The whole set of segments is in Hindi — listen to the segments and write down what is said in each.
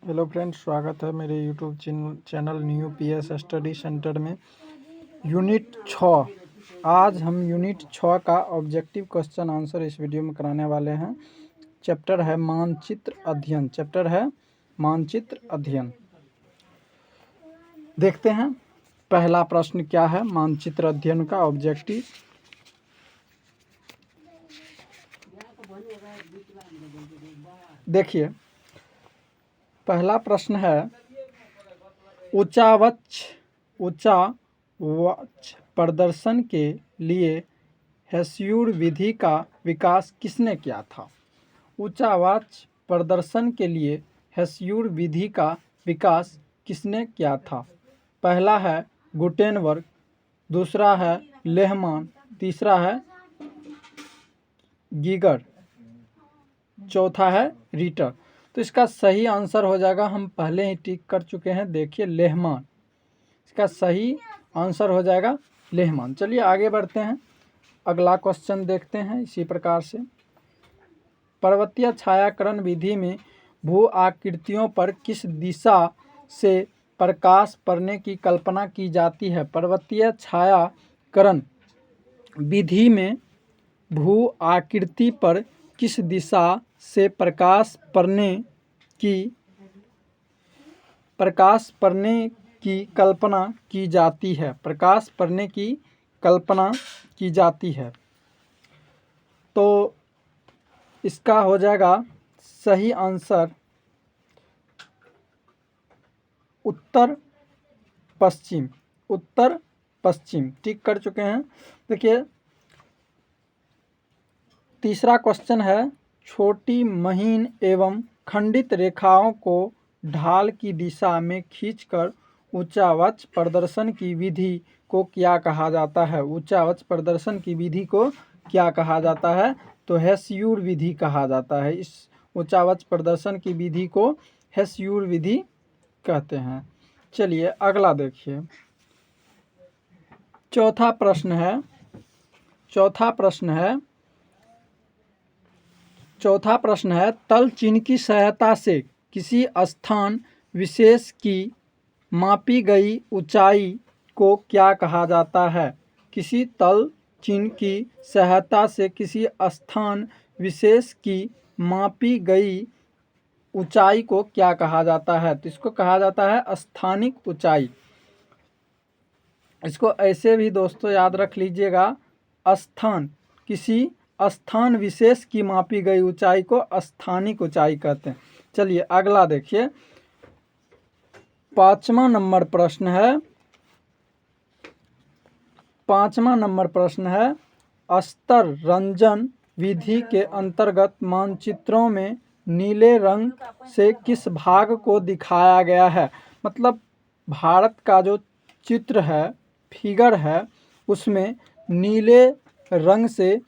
हेलो फ्रेंड्स, स्वागत है मेरे YouTube channel new PS study centre में। यूनिट 6 आज हम यूनिट 6 का ऑब्जेक्टिव क्वेश्चन आंसर इस वीडियो में कराने वाले हैं। चैप्टर है मानचित्र अध्ययन। देखते हैं पहला प्रश्न क्या है मानचित्र अध्ययन का ऑब्जेक्टिव। देखिए, पहला प्रश्न है उच्चावच प्रदर्शन के लिए हेस्यूर विधि का विकास किसने किया था? उच्चावाच प्रदर्शन के लिए हेस्यूर विधि का विकास किसने किया था? पहला है गुटेनबर्ग, दूसरा है लेहमान, तीसरा है गीगर, चौथा है रीटर। तो इसका सही आंसर हो जाएगा, हम पहले ही टिक कर चुके हैं, देखिए लेहमान। इसका सही आंसर हो जाएगा लेहमान। चलिए आगे बढ़ते हैं, अगला क्वेश्चन देखते हैं इसी प्रकार से। पर्वतीय छायाकरण विधि में भू आकृतियों पर किस दिशा से प्रकाश पड़ने की कल्पना की जाती है? पर्वतीय छायाकरण विधि में भू आकृति पर किस दिशा से प्रकाश पड़ने की कल्पना की जाती है? प्रकाश पड़ने की कल्पना की जाती है। तो इसका हो जाएगा सही आंसर उत्तर पश्चिम। टिक कर चुके हैं। देखिए तीसरा क्वेश्चन है छोटी महीन एवं खंडित रेखाओं को ढाल की दिशा में खींचकर उच्चावच प्रदर्शन की विधि को क्या कहा जाता है? उच्चावच प्रदर्शन की विधि को क्या कहा जाता है? तो हेस्यूर विधि कहा जाता है। इस उच्चावच प्रदर्शन की विधि को हेस्यूर विधि कहते हैं। चलिए अगला देखिए, चौथा प्रश्न है तल चिन्ह की सहायता से किसी स्थान विशेष की मापी गई ऊंचाई को क्या कहा जाता है? किसी तल चिन्ह की सहायता से किसी स्थान विशेष की मापी गई ऊंचाई को क्या कहा जाता है? तो इसको कहा जाता है स्थानिक ऊंचाई। इसको ऐसे भी दोस्तों याद रख लीजिएगा, किसी स्थान विशेष की मापी गई ऊंचाई को स्थानिक ऊंचाई कहते हैं। चलिए अगला देखिए, पांचवा नंबर प्रश्न है स्तर रंजन विधि के अंतर्गत मानचित्रों में नीले रंग से किस भाग को दिखाया गया है? मतलब भारत का जो चित्र है, फिगर है, उसमें नीले रंग से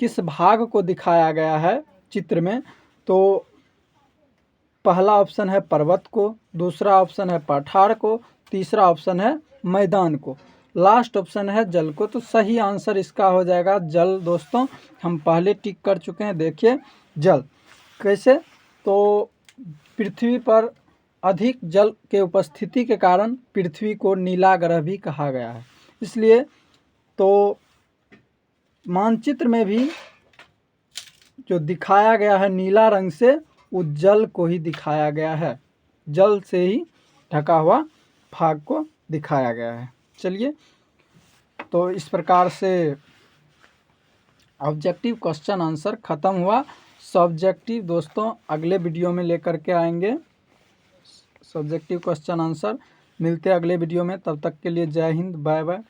किस भाग को दिखाया गया है चित्र में? तो पहला ऑप्शन है पर्वत को, दूसरा ऑप्शन है पठार को, तीसरा ऑप्शन है मैदान को, लास्ट ऑप्शन है जल को। तो सही आंसर इसका हो जाएगा जल। दोस्तों हम पहले टिक कर चुके हैं, देखिए जल। कैसे? तो पृथ्वी पर अधिक जल के उपस्थिति के कारण पृथ्वी को नीला ग्रह भी कहा गया है। इसलिए तो मानचित्र में भी जो दिखाया गया है नीला रंग से, वो जल को ही दिखाया गया है, जल से ही ढका हुआ भाग को दिखाया गया है। चलिए, तो इस प्रकार से ऑब्जेक्टिव क्वेश्चन आंसर ख़त्म हुआ। सब्जेक्टिव दोस्तों अगले वीडियो में लेकर के आएंगे, सब्जेक्टिव क्वेश्चन आंसर। मिलते हैं अगले वीडियो में, तब तक के लिए जय हिंद, बाय बाय।